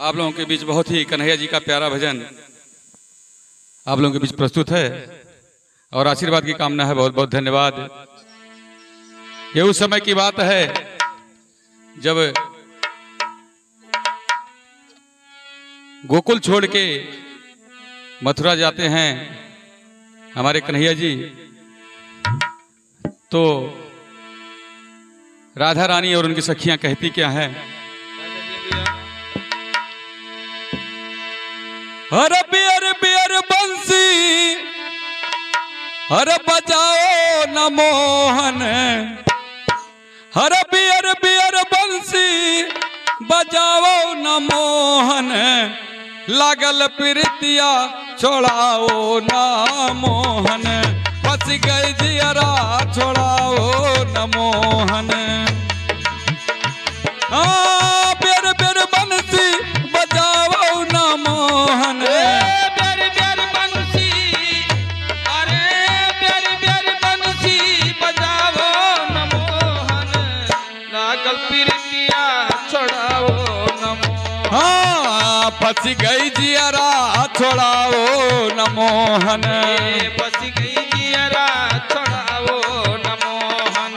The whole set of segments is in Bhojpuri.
आप लोगों के बीच बहुत ही कन्हैया जी का प्यारा भजन आप लोगों के बीच प्रस्तुत है और आशीर्वाद की कामना है। बहुत बहुत धन्यवाद। ये उस समय की बात है जब गोकुल छोड़ के मथुरा जाते हैं हमारे कन्हैया जी, तो राधा रानी और उनकी सखियां कहती क्या है, हर बियर बियर बंसी हर बजाओ न मोहन, हर बियर बियर बंसी बजाओ न मोहन, लागल प्रीतिया छोड़ाओ न मोहन, फंस गई जियरा छोड़ाओ न मोहन। बियर बियर बंसी बजाओ न मोहन, प्यार प्यार बंसी, अरे प्यार प्यार बंसी बजाओ न मोहन, लागल प्रीतिया छोड़ाओ न मोहन। फंस गई जियरा छोड़ाओ न मोहन, फंस गई जियरा छोड़ाओ न मोहन।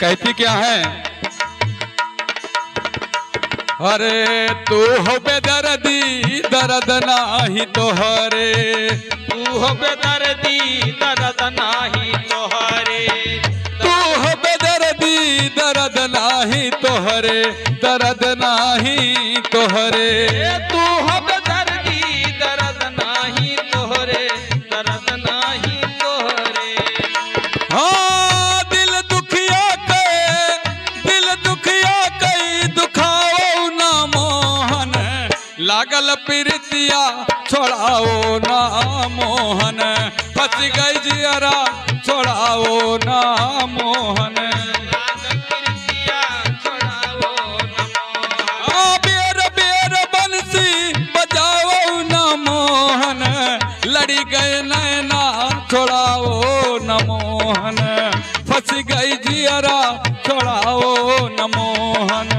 कहती क्या है, अरे तू हो बेदर्दी दर्द नाही तोहरे, तू हो बेदर्दी दर्द नाही तोहरे, तू हो बेदर्दी दर्द नाही तोहरे, दर्द नाही तोहरे। तू हो बेदर्दी दर्द नाही तोहरे, दर्द नाही तोहरे। हाँ दिल दुखिया कई दुखाओ ना मोहन, लागल प्रीतिया छोड़ाओ ना मोहन, फंस गई जियरा छोड़ाओ ना मोहन। लागल प्रीतिया छोड़ाओ न मोहन। बेर बेर बंसी बजाओ ना मोहन, लड़ी गए नैना छोड़ाओ न मोहन, फंस गई जियरा छोड़ाओ न मोहन।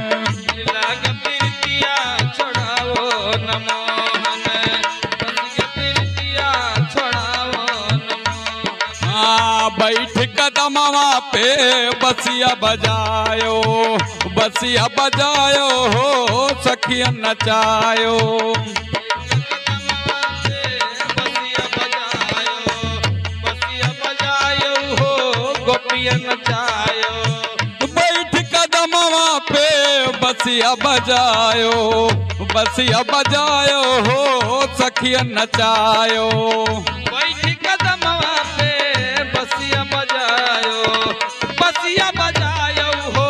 लागल प्रीतिया छोड़ाओ न मोहन, लागल प्रीतिया छोड़ाओ न मोहन। बैठ कदमवा पे बसिया बजायो, बसिया बजायो हो सखिया नचायो, बसिया बजायो, बसिया बजायो हो गोपिया नचायो। बैठ कदमवा पे बसिया बजायो, बसिया बजायो हो सखिया नचायो। बैठ कदमवा पे बसिया बजायो, बसिया बजायो हो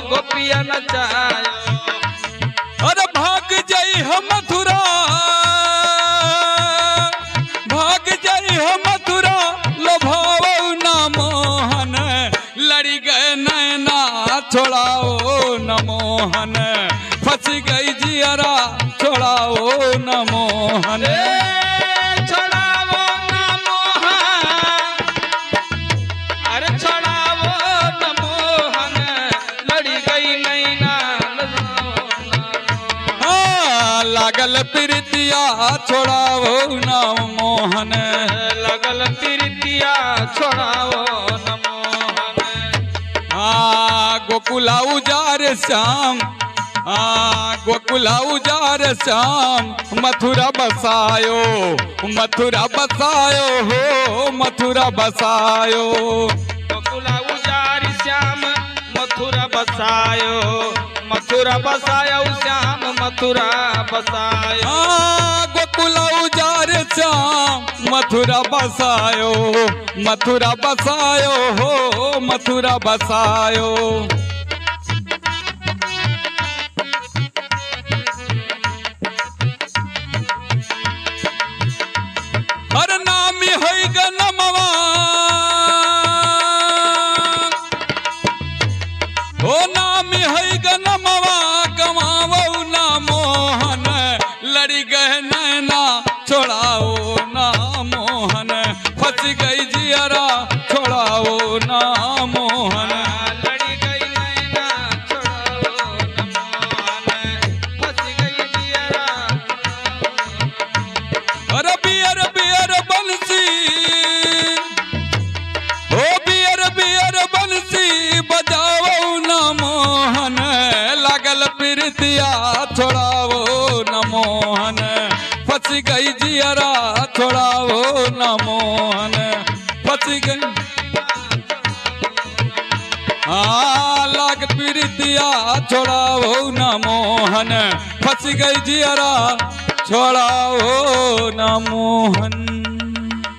गोपिया नचायो। अरे भाग जाई हम मथुरा, भाग जाई हम मथुरा, लोभाओ ना मोहन, लड़ी गए नैना छोड़ाओ न मोहन, फंस गई जियरा छोड़ाओ न मोहन। छोड़ाओ न मोहन, अरे छोड़ाओ न मोहन, लड़ी गई नैना लागल प्रीतिया छोड़ाओ न मोहन, लगल प्रीतिया छोड़ाओ न मोहन। गोकुला उजार श्याम, गोकुला उजार श्याम, मथुरा बसायो, मथुरा बसायो हो मथुरा बसायो। गोकुला उजारी श्याम मथुरा बसायो, मथुरा बसायो श्याम मथुरा बसायो। गोकुला उजार श्याम मथुरा बसायो, मथुरा बसायो हो मथुरा बसायो। हर नामी होई गनमवा, हो नामी होई गनमवा, गवाओ ना मोहन, लड़ी गए नैना छोड़ाओ ना मोहन, फंस गई जियरा छोड़ाओ ना मोहन। लड़ी गई नैना फंस गई जियरा छोड़ाओ न मोहन फंस गई हाँ लाग प्रीतिया छोड़ाओ न मोहन फंस गई जियरा छोड़ाओ न मोहन।